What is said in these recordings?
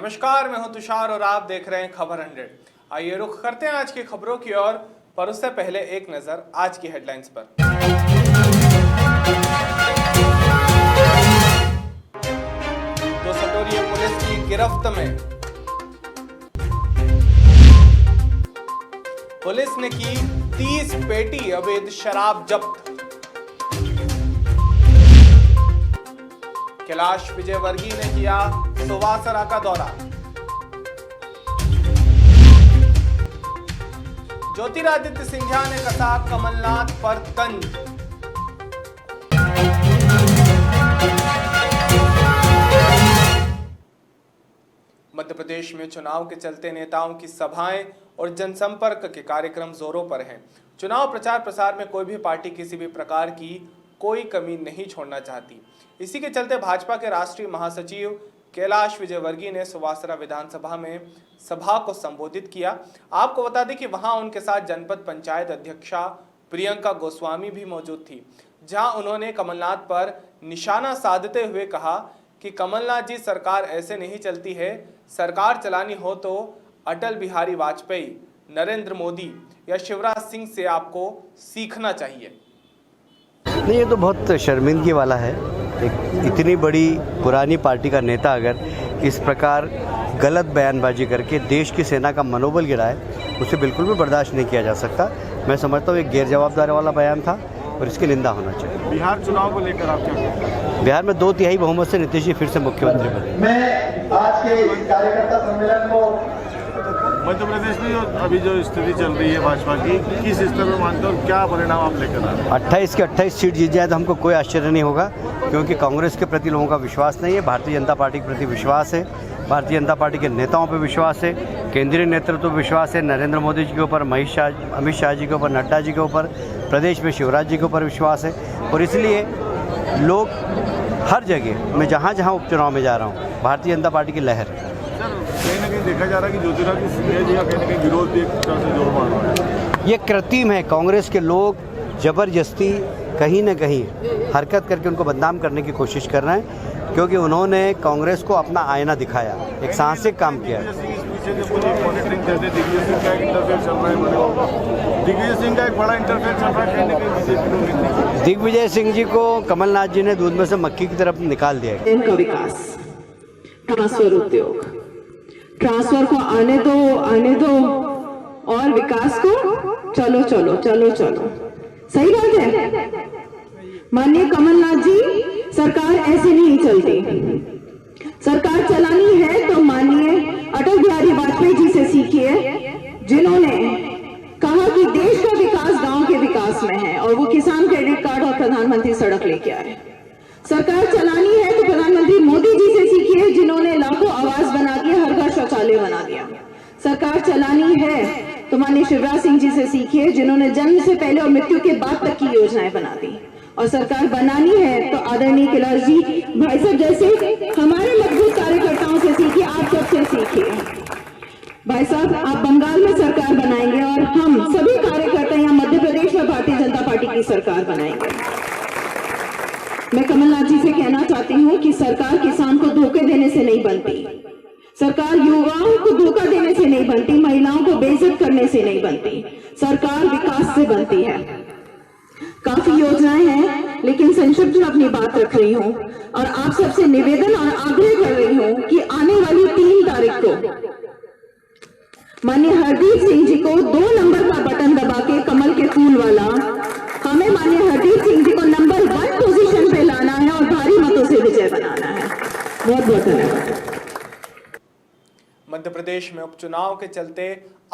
नमस्कार, मैं हूं तुषार और आप देख रहे हैं खबर 100। आइए रुख करते हैं आज की खबरों की ओर, पर उससे पहले एक नजर आज की हेडलाइंस पर। तो सटोरिया पुलिस की गिरफ्त में, पुलिस ने की 30 पेटी अवैध शराब जब्त। कैलाश विजयवर्गीय ने किया सुवासरा का दौरा। ज्योतिरादित्य सिंधिया ने कसा कमलनाथ पर तंज। मध्य प्रदेश में चुनाव के चलते नेताओं की सभाएं और जनसंपर्क के कार्यक्रम जोरों पर हैं। चुनाव प्रचार प्रसार में कोई भी पार्टी किसी भी प्रकार की कोई कमी नहीं छोड़ना चाहती। इसी के चलते भाजपा के राष्ट्रीय महासचिव कैलाश विजयवर्गीय ने सुवासरा विधानसभा में सभा को संबोधित किया। आपको बता दें कि वहां उनके साथ जनपद पंचायत अध्यक्षा प्रियंका गोस्वामी भी मौजूद थी, जहां उन्होंने कमलनाथ पर निशाना साधते हुए कहा कि कमलनाथ जी, सरकार ऐसे नहीं चलती है। सरकार चलानी हो तो अटल बिहारी वाजपेयी, नरेंद्र मोदी या शिवराज सिंह से आपको सीखना चाहिए। नहीं, ये तो बहुत शर्मिंदगी वाला है। एक इतनी बड़ी पुरानी पार्टी का नेता अगर इस प्रकार गलत बयानबाजी करके देश की सेना का मनोबल गिराए, उसे बिल्कुल भी बर्दाश्त नहीं किया जा सकता। मैं समझता हूँ एक गैर जवाबदारी वाला बयान था और इसकी निंदा होना चाहिए। बिहार चुनाव को लेकर आप क्या कहते हैं? बिहार में 2/3 बहुमत से नीतीश जी फिर से मुख्यमंत्री बने। मैं आज के इस कार्यकर्ता सम्मेलन को मध्य प्रदेश में अभी जो स्थिति चल रही है भाजपा की, किस स्तर पर मानते हो, क्या परिणाम आप लेकर आ रहे हैं? 28 की 28 सीट जीत जाए तो हमको कोई आश्चर्य नहीं होगा, क्योंकि कांग्रेस के प्रति लोगों का विश्वास नहीं है। भारतीय जनता पार्टी के प्रति विश्वास है, भारतीय जनता पार्टी के नेताओं पर विश्वास है, केंद्रीय नेतृत्व पर विश्वास है, नरेंद्र मोदी जी के ऊपर, अमित शाह जी के ऊपर, नड्डा जी के ऊपर, प्रदेश में शिवराज जी के ऊपर विश्वास है। और इसलिए लोग हर जगह, मैं जहाँ जहाँ उपचुनाव में जा रहा हूँ, भारतीय जनता पार्टी की लहर है। कहीं ना कहीं देखा जा रहा है कि ज्योतिरादित्य सिंधिया जी का कहीं ना कहीं विरोध भी एक तरह से जोर मार रहा है। ये कृत्रिम है। कांग्रेस के लोग जबरदस्ती कहीं ना कहीं हरकत करके उनको बदनाम करने की कोशिश कर रहे हैं, क्योंकि उन्होंने कांग्रेस को अपना आईना दिखाया, एक साहसिक काम किया। दिग्विजय सिंह का एक बड़ा इंटरफेयर चल रहा है, कहीं ना कहीं बीजेपी। दिग्विजय सिंह जी को कमलनाथ जी ने दूध में से मक्खी की तरफ निकाल दिया है। इनका विकास, ट्रांसफर उद्योग, ट्रांसफर को आने दो और विकास को चलो चलो चलो चलो। सही बात है माननीय कमलनाथ जी, सरकार ऐसे नहीं चलती। सरकार चलानी है तो माननीय अटल बिहारी वाजपेयी जी से सीखिए, जिन्होंने कहा कि देश का विकास गांव के विकास में है, और वो किसान क्रेडिट कार्ड और प्रधानमंत्री सड़क लेके आए। सरकार चलानी है तो प्रधानमंत्री मोदी जी से सीखिए, जिन्होंने लाखों आवास बना के हर घर शौचालय बना दिया। सरकार चलानी है तो माननीय शिवराज सिंह जी से सीखिए, जिन्होंने जन्म से पहले और मृत्यु के बाद तक की योजनाएं बना दी। और सरकार बनानी है तो आदरणीय कैलाश जी भाई साहब जैसे हमारे मजबूत कार्यकर्ताओं से सीखिए, आप सबसे सीखिए। भाई साहब, आप बंगाल में सरकार बनाएंगे और हम सभी कार्यकर्ता यहाँ मध्य प्रदेश में भारतीय जनता पार्टी की सरकार बनाएंगे। मैं कमलनाथ जी से कहना चाहती हूँ कि सरकार किसान को धोखे देने से नहीं बनती, सरकार युवाओं को धोखा देने से नहीं बनती, महिलाओं को बेइज्जत करने से नहीं बनती, सरकार विकास से बनती है। काफी योजनाएं हैं, लेकिन संक्षिप्त में अपनी बात रख रही हूँ और आप सबसे निवेदन और आग्रह कर रही हूँ कि आने वाली 3 तारीख को माननीय हरदीप सिंह जी को 2 नंबर का बटन दबा के, कमल के फूल वाला, हमें माननीय हरदीप सिंह जी को नंबर 1 पोजीशन पे लाना है और भारी मतों से विजय बनाना है। बहुत बहुत धन्यवाद। मध्य प्रदेश में उपचुनाव के चलते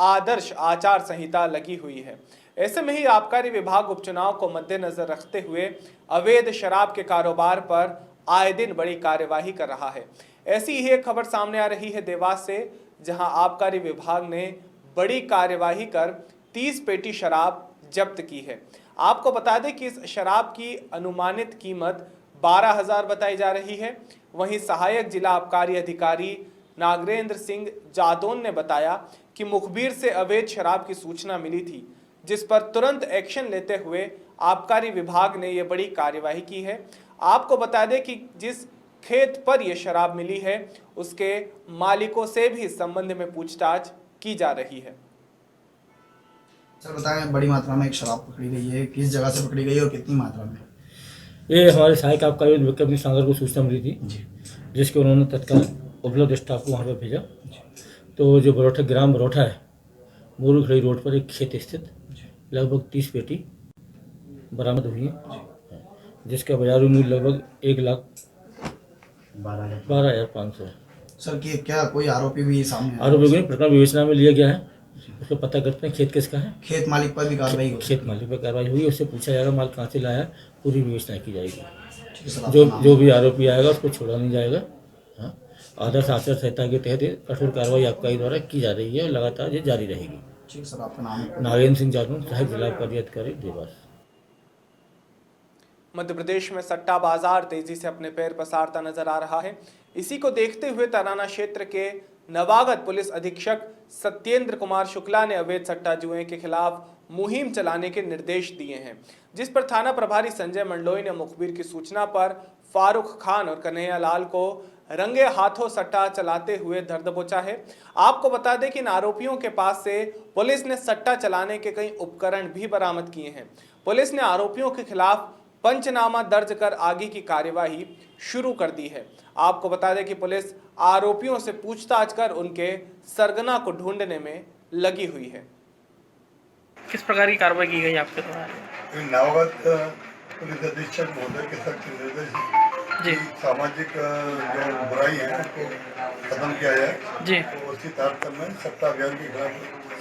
आदर्श आचार संहिता लगी हुई है। ऐसे में ही आबकारी विभाग उपचुनाव को मद्देनजर रखते हुए अवैध शराब के कारोबार पर आए दिन बड़ी कार्यवाही कर रहा है। ऐसी ही एक खबर सामने आ रही है देवास से, जहां आबकारी विभाग ने बड़ी कार्यवाही कर 30 पेटी शराब जब्त की है। आपको बता दें कि इस शराब की अनुमानित कीमत 12,000 बताई जा रही है। वहीं सहायक जिला आबकारी अधिकारी नागेंद्र सिंह जादौन ने बताया कि मुखबिर से अवैध शराब की सूचना मिली थी, जिस पर तुरंत एक्शन लेते हुए आबकारी विभाग ने यह बड़ी कार्यवाही की है। आपको बता दें कि जिस खेत पर यह शराब मिली है, उसके मालिकों से भी इस संबंध में पूछताछ की जा रही है। सर बताएं, बड़ी मात्रा में एक शराब पकड़ी गई है, किस जगह से पकड़ी गई है और कितनी मात्रा में? ये हमारे सहायक आबकारी विभाग के अपने सांसद को सूचना मिली थी जी, जिसके उन्होंने तत्काल उपलब्ध स्टाफ को वहाँ पर भेजा। तो जो बरोठा ग्राम बरोठा है, मूलखड़ी रोड पर एक खेत स्थित लगभग 30 पेटी बरामद हुई है, जिसका बाजारू मूल्य लगभग 1,12,500 है। सर कि क्या कोई आरोपी भी सामने आया? आरोपियों को प्रकरण विवेचना में लिया गया है, उसको पता करते हैं खेत किसका है। खेत मालिक पर भी कार्रवाई होगी? खेत मालिक पर कार्रवाई हुई, उससे पूछा जाएगा माल कहाँ से लाया, पूरी विवेचना की जाएगी। ठीक है सर, जो भी आरोपी आएगा उसको छोड़ा नहीं जाएगा। हाँ, आदर्श आचार संहिता के तहत कठोर कार्रवाई आबकारी द्वारा की जा रही है और लगातार ये जारी रहेगी। ठीक सर, आपका नाम है? नागेंद्र सिंह जादू, सहायक जिला आबकारी अधिकारी देवास। मध्य प्रदेश में सट्टा बाजार तेजी से अपने पैर पसारता नजर आ रहा है। इसी को देखते हुए तराना क्षेत्र के नवागत पुलिस अधीक्षक सत्येंद्र कुमार शुक्ला ने अवैध सट्टा जुए के खिलाफ मुहिम चलाने के निर्देश दिए हैं, जिस पर थाना प्रभारी संजय मंडलोई ने मुखबिर की सूचना पर फारूक खान और कन्हैया लाल को रंगे हाथों सट्टा चलाते हुए धर दबोचा है। आपको बता दें कि इन आरोपियों के पास से पुलिस ने सट्टा चलाने के कई उपकरण भी बरामद किए हैं। पुलिस ने आरोपियों के खिलाफ पंचनामा दर्ज कर आगे की कार्यवाही शुरू कर दी है। आपको बता दें कि पुलिस आरोपियों से पूछताछ कर उनके सरगना को ढूंढने में लगी हुई है। किस प्रकार की कार्रवाई की गई आपके द्वारा? नवागत पुलिस अधीक्षक महोदय के सख्त निर्देश जी, सामाजिक जो बुराई है उनको खत्म किया जाए जी, तो उसी तारतम्य में सट्टा अभियान के खिलाफ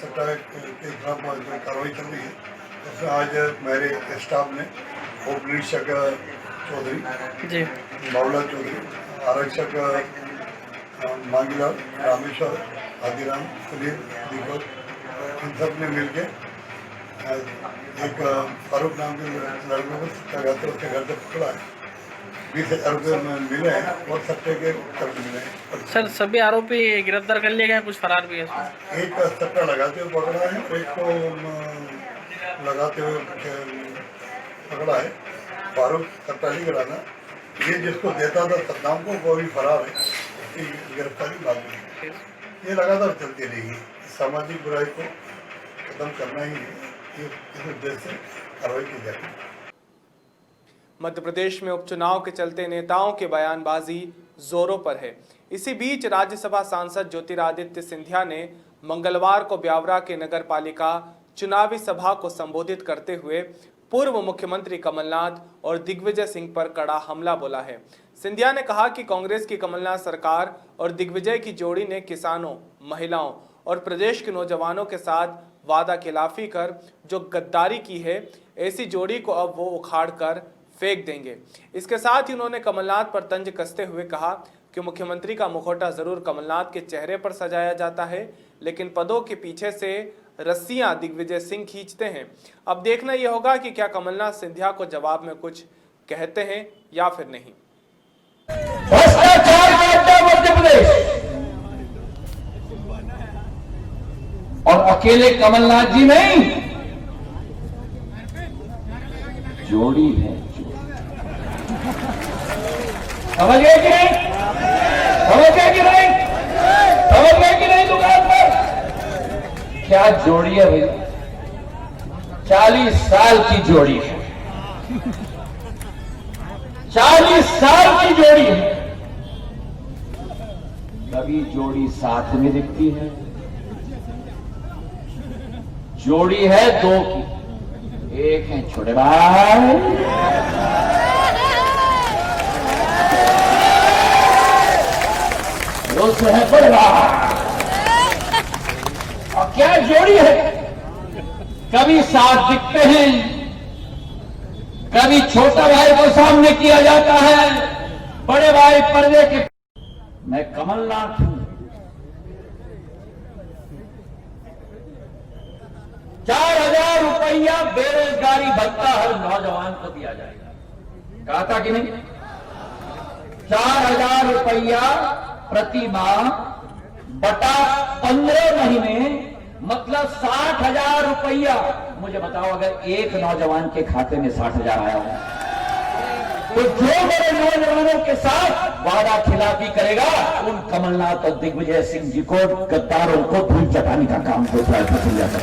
सट्टा के खिलाफ जो कार्रवाई चल रही है उसमें आज मेरे स्टाफ ने उप निरीक्षक चौधरी जी, बाबूलाल चौधरी, आरक्षक मांगीलाल, रामेश्वर, आदिराम, सुनील, दीपक, इन सब ने मिलकर एक फारूक नाम के लड़के को सट्टा खाते उसके घर से पकड़ा है। 20,000 रुपये मिले हैं और सट्टे के कर्ज मिले हैं। सर सभी आरोपी गिरफ्तार कर लिए गए हैं, कुछ फरार भी है? एक सट्टा लगाते हुए पकड़ा है, एक को लगाते हुए पकड़ा है। फारूक सट्टा नहीं कराना, ये जिसको देता था सद्दाम को वो भी फरार है, इसकी गिरफ्तारी बाद में। ये लगातार चलती रहेगी, सामाजिक बुराई को खत्म करना ही है, इस उद्देश्य से कार्रवाई की जाएगी। मध्य प्रदेश में उपचुनाव के चलते नेताओं की बयानबाजी जोरों पर है। इसी बीच राज्यसभा सांसद ज्योतिरादित्य सिंधिया ने मंगलवार को ब्यावरा के नगर पालिका चुनावी सभा को संबोधित करते हुए पूर्व मुख्यमंत्री कमलनाथ और दिग्विजय सिंह पर कड़ा हमला बोला है। सिंधिया ने कहा कि कांग्रेस की कमलनाथ सरकार और दिग्विजय की जोड़ी ने किसानों, महिलाओं और प्रदेश के नौजवानों के साथ वादा खिलाफी कर जो गद्दारी की है, ऐसी जोड़ी को अब वो उखाड़ कर फेंक देंगे। इसके साथ ही उन्होंने कमलनाथ पर तंज कसते हुए कहा कि मुख्यमंत्री का मुखौटा जरूर कमलनाथ के चेहरे पर सजाया जाता है, लेकिन पदों के पीछे से रस्सियां दिग्विजय सिंह खींचते हैं। अब देखना यह होगा कि क्या कमलनाथ सिंधिया को जवाब में कुछ कहते हैं या फिर नहीं। भ्रष्टाचार करता मध्य प्रदेश, और अकेले कमलनाथ जी नहीं, जोड़ी है। समझ गए कि नहीं? समझ गए कि नहीं? समझ गए कि नहीं? दुकान पर क्या जोड़ी है भाई? 40 साल की जोड़ी है, 40 साल की जोड़ी है। कभी जोड़ी साथ में दिखती है, जोड़ी है दो की, एक है छोटे भाई, दूसरे है बड़े भाई। और क्या जोड़ी है? कभी साथ दिखते हैं, कभी छोटा भाई को सामने किया जाता है, बड़े भाई पर्दे के। मैं कमलनाथ हूं, 4,000 रुपया बेरोजगारी भत्ता हर नौजवान को दिया जाएगा। कहा था कि नहीं? 4,000 रुपया प्रति माह बटा 15 महीने, मतलब 60,000 रुपया। मुझे बताओ, अगर एक नौजवान के खाते में 60,000 आया हो तो जो बड़े नौजवानों के साथ वादा खिलाफी करेगा उन कमलनाथ और दिग्विजय सिंह जी को, गद्दारों को धूल चटाने का काम तो करेगा।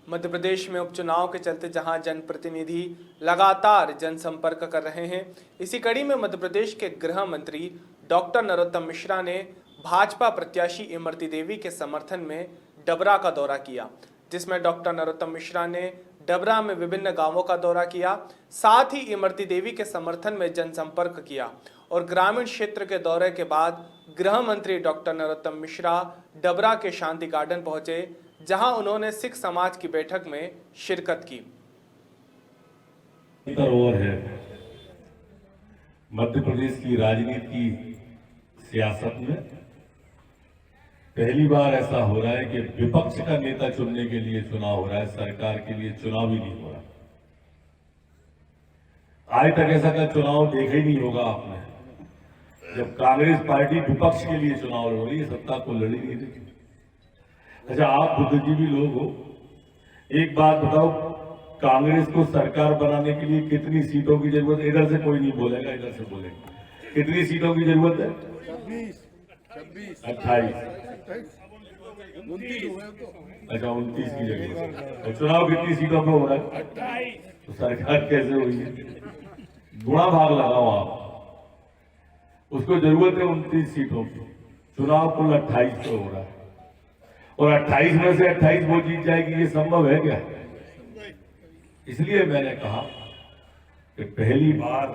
मध्य प्रदेश में उपचुनाव के चलते जहां जनप्रतिनिधि लगातार जनसंपर्क कर रहे हैं, इसी कड़ी में मध्य प्रदेश के गृह मंत्री डॉक्टर नरोत्तम मिश्रा ने भाजपा प्रत्याशी इमरती देवी के समर्थन में डबरा का दौरा किया, जिसमें डॉक्टर नरोत्तम मिश्रा ने डबरा में विभिन्न गांवों का दौरा किया, साथ ही इमरती देवी के समर्थन में जनसंपर्क किया और ग्रामीण क्षेत्र के दौरे के बाद गृह मंत्री डॉक्टर नरोत्तम मिश्रा डबरा के शांति गार्डन पहुंचे, जहां उन्होंने सिख समाज की बैठक में शिरकत की। और है मध्य प्रदेश की राजनीति की सियासत में पहली बार ऐसा हो रहा है कि विपक्ष का नेता चुनने के लिए चुनाव हो रहा है, सरकार के लिए चुनाव ही नहीं हो रहा। आज तक ऐसा का चुनाव देखा ही नहीं होगा आपने, जब कांग्रेस पार्टी विपक्ष के लिए चुनाव लड़ रही है, सत्ता को लड़ी नहीं देखी। अच्छा, आप बुद्धिजीवी लोग हो, एक बात बताओ, कांग्रेस को सरकार बनाने के लिए कितनी सीटों की जरूरत है? इधर से कोई नहीं बोलेगा, इधर से बोलेगा। कितनी सीटों की जरूरत है? 28। अच्छा, 29 की जरूरत है। और चुनाव कितनी सीटों पर हो रहा है? 28। तो सरकार कैसे हुई है? गुणा भाग लगाओ आप, उसको जरूरत है 29 सीटों की, चुनाव कुल 28 पे हो रहा है और 28 में से 28 वो जीत जाएगी, ये संभव है क्या? इसलिए मैंने कहा कि पहली बार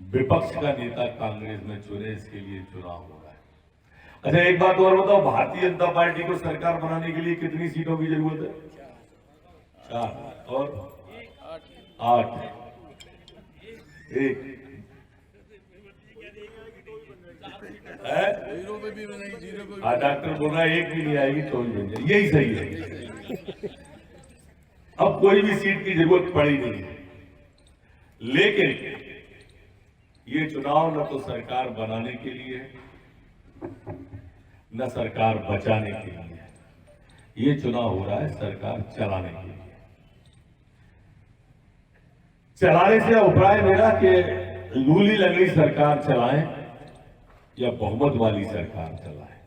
विपक्ष का नेता कांग्रेस में चुने, इसके लिए चुनाव हो रहा है। अच्छा, एक बात और बताओ, भारतीय जनता पार्टी को सरकार बनाने के लिए कितनी सीटों की जरूरत है? 4 और 8। एक डॉक्टर बोल रहा है एक भी नहीं आएगी, 24 यही सही है। अब कोई भी सीट की जरूरत पड़ी नहीं है, लेकिन ये चुनाव न तो सरकार बनाने के लिए न सरकार बचाने के लिए, ये चुनाव हो रहा है सरकार चलाने के लिए। चलाने से अभिप्राय मेरा कि लूली लगली सरकार चलाएं या बहुमत वाली सरकार चलाए।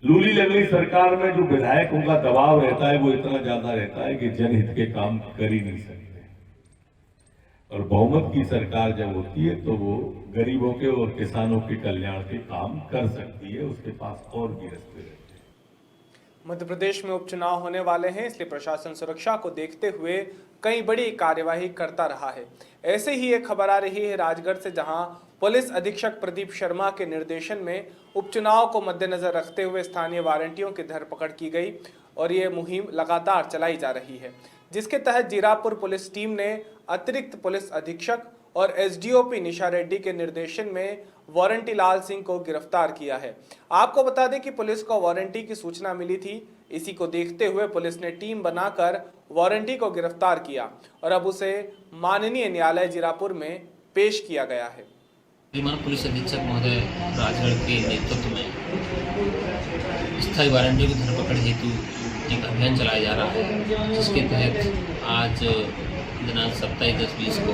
लूली लगली सरकार में जो विधायकों का दबाव रहता है वो इतना ज्यादा रहता है कि जनहित के काम कर ही नहीं सकते, और बहुमत की सरकार जब होती है तो वो गरीबों के और किसानों के कल्याण के काम कर सकती है, उसके पास और भी रास्ते रहते हैं। मध्य प्रदेश में उपचुनाव होने वाले हैं, इसलिए प्रशासन सुरक्षा को देखते हुए कई बड़ी कार्यवाही करता रहा है। ऐसे ही एक खबर आ रही है राजगढ़ से, जहां पुलिस अधीक्षक प्रदीप शर्मा के निर्देशन में उपचुनाव को मद्देनजर रखते हुए स्थानीय वारंटियों की धरपकड़ की गई और ये मुहिम लगातार चलाई जा रही है, जिसके तहत जीरापुर पुलिस टीम ने अतिरिक्त पुलिस अधीक्षक और एसडीओपी निशा रेड्डी के निर्देशन में वारंटी लाल सिंह को गिरफ्तार किया है। आपको बता दें कि पुलिस को वारंटी की सूचना मिली थी, इसी को देखते हुए पुलिस ने टीम बनाकर वारंटी को गिरफ्तार किया और अब उसे माननीय न्यायालय जीरापुर में पेश किया गया है। पुलिस अधीक्षक महोदय राजगढ़ के नेतृत्व में स्थायी वारंटी की धरपकड़ हेतु एक अभियान चलाया जा रहा है, जिसके तहत आज दिनांक 27/10/20 को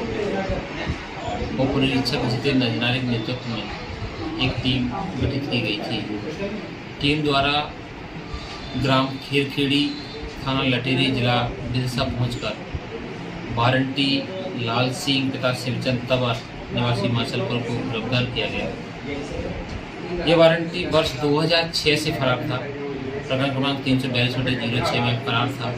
उप निरीक्षक जितेंद्र नजनारी के नेतृत्व में एक टीम गठित की गई थी। टीम द्वारा ग्राम खीरखेड़ी, थाना लटेरी, जिला बिरसा पहुंचकर वारंटी लाल सिंह पिता शिवचंद तंवर निवासी हिमाचलपुर को गिरफ्तार किया गया। ये वारंटी वर्ष 2006 से फरार था, प्रकरण क्रमांक 342/06 में फरार था।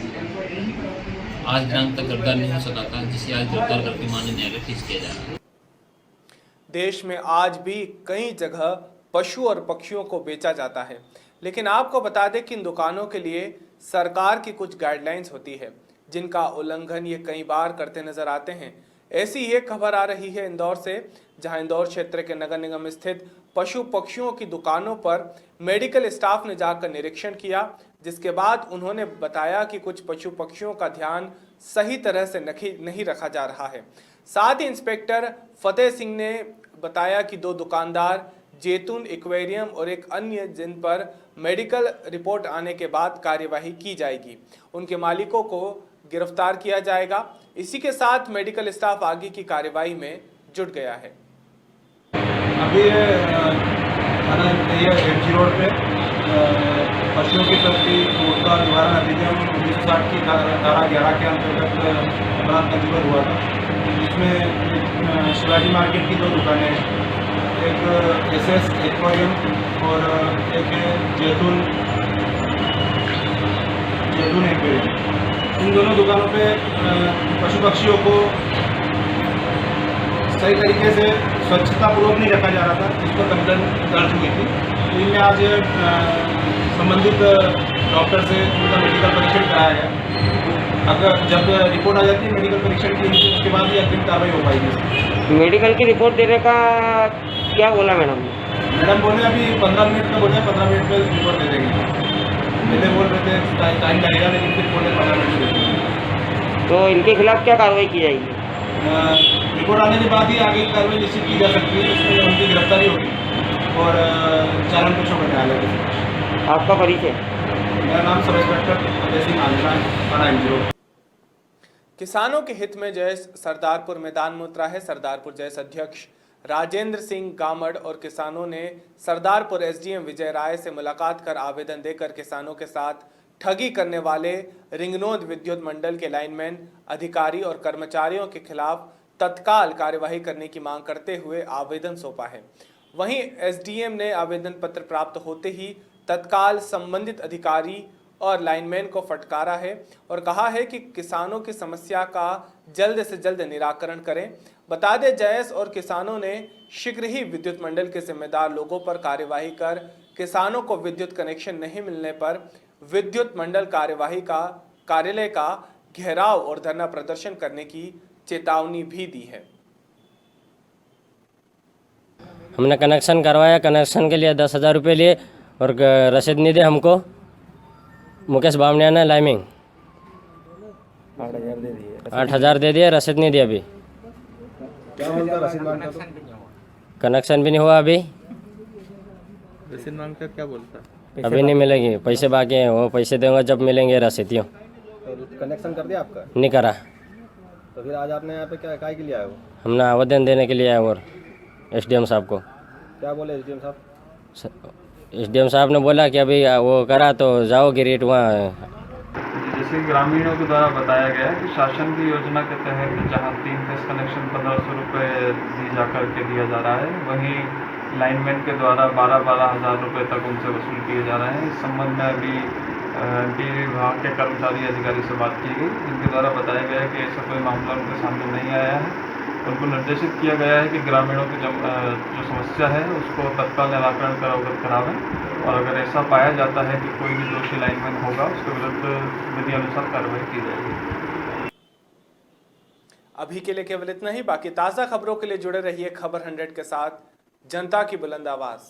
आज दिनांक तक गिरफ्तार नहीं हो सका था, जिसे आज गिरफ्तार करके माननीय न्यायालय पेश किया जा रहा है। देश में आज भी कई जगह पशु और पक्षियों को बेचा जाता है, लेकिन आपको बता दें कि इन दुकानों के लिए सरकार की कुछ गाइडलाइंस होती है, जिनका उल्लंघन ये कई बार करते नजर आते हैं। ऐसी ही एक खबर आ रही है इंदौर से, जहां इंदौर क्षेत्र के नगर निगम स्थित पशु पक्षियों की दुकानों पर मेडिकल स्टाफ ने जाकर निरीक्षण किया, जिसके बाद उन्होंने बताया कि कुछ पशु पक्षियों का ध्यान सही तरह से नहीं रखा जा रहा है। साथ ही इंस्पेक्टर फतेह सिंह ने बताया कि 2 दुकानदार जैतून एक्वेरियम और एक अन्य, जिन पर मेडिकल रिपोर्ट आने के बाद कार्यवाही की जाएगी, उनके मालिकों को गिरफ्तार किया जाएगा। इसी के साथ मेडिकल स्टाफ आगे की कार्यवाही में जुट गया है। अभी ये एमजी रोड पे पशुओं के प्रति क्रूरता निवारण अधिनियम 1960 की धारा 11 के अंतर्गत अपराध पंजीबद्ध हुआ था। इसमें शिवाजी मार्केट की 2 दुकानें हैं, एक एसएस एक्वेरियम और एक है जैतून एक्वेरियम। इन दोनों दुकानों पे पशु पक्षियों को सही तरीके से स्वच्छतापूर्वक नहीं रखा जा रहा था, इस पर कंप्लेन दर्ज हुई थी। तो इनमें आज संबंधित डॉक्टर से उनका मेडिकल परीक्षण कराया गया। अगर जब रिपोर्ट आ जाती है मेडिकल परीक्षण की, उसके बाद ही अग्रिम कार्रवाई हो पाएगी। मेडिकल की रिपोर्ट देने का क्या बोला मैडम? मैडम बोले अभी 15 मिनट का बोले, 15 मिनट में रिपोर्ट दे देंगे। पहले बोल रहे थे टाइम लगेगा, लेकिन फिर बोले 15 मिनट दे देंगे। तो इनके खिलाफ क्या कार्रवाई की जाएगी? रिपोर्ट आने के बाद ही आगे की कार्रवाई निश्चित की जा सकती है। उसमें उनकी गिरफ्तारी होगी और चालान पेश होगा न्यायालय के। आपका परिचय? मेरा नाम सब इंस्पेक्टर अजय सिंह आलिशान, थाना M0। किसानों के हित में जयस सरदारपुर मैदान में उतरा है। सरदारपुर जयस अध्यक्ष राजेंद्र सिंह गामड़ और किसानों ने सरदारपुर एसडीएम विजय राय से मुलाकात कर आवेदन देकर किसानों के साथ ठगी करने वाले रिंगनोद विद्युत मंडल के लाइनमैन, अधिकारी और कर्मचारियों के खिलाफ तत्काल कार्यवाही करने की मांग करते हुए आवेदन सौंपा है। वहीं एसडीएम ने आवेदन पत्र प्राप्त होते ही तत्काल संबंधित अधिकारी और लाइनमैन को फटकारा है और कहा है कि किसानों की समस्या का जल्द से जल्द निराकरण करें। बता दें, जयस और किसानों ने शीघ्र ही विद्युत मंडल के जिम्मेदार लोगों पर कार्यवाही कर किसानों को विद्युत कनेक्शन नहीं मिलने पर विद्युत मंडल कार्यालय का घेराव और धरना प्रदर्शन करने की चेतावनी भी दी है। हमने कनेक्शन करवाया, कनेक्शन के लिए 10,000 रुपये लिए और रसीद नहीं दे हमको। मुकेश बामनिया ने लाइमिंग 8,000 दे दिए, रसीद नहीं दी अभी। क्या बोलता रसीद मांगता? कनेक्शन भी नहीं हुआ अभी। रसीद मांगता क्या बोलता? अभी नहीं मिलेगी, पैसे बाकी हैं, वो पैसे देंगे जब मिलेंगे रसीदियों। तो कनेक्शन कर दिया आपका? नहीं करा। तो फिर आज आपने यहाँ पे क्या काय के लिए आए हो? हमने आवेदन देने के लिए आए और एसडीएम साहब को। क्या बोले एसडीएम साहब? एसडीएम साहब ने बोला कि अभी वो करा तो जाओगे रेट वहाँ। जैसे ग्रामीणों के द्वारा बताया गया है कि शासन की योजना के तहत जहां 3 फेस कनेक्शन 1500 रुपये दी जाकर के दिया जा रहा है, वहीं लाइनमैन के द्वारा 12-12 हज़ार रुपये तक उनसे वसूल किए जा रहे हैं। इस संबंध में अभी बिजली विभाग के कर्मचारी अधिकारी से बात की गई, जिनके द्वारा बताया गया है कि ऐसा कोई मामला उनके सामने नहीं आया है। उनको निर्देशित किया गया है कि ग्रामीणों की जो समस्या है उसको तत्काल निराकरण कर अवगत करावें और अगर ऐसा पाया जाता है कि कोई भी दोषी लाइनमैन होगा उसके विरुद्ध विधि अनुसार कार्रवाई की जाएगी। अभी के लिए केवल इतना ही। बाकी ताज़ा खबरों के लिए जुड़े रहिए खबर 100 के साथ। जनता की बुलंद आवाज़।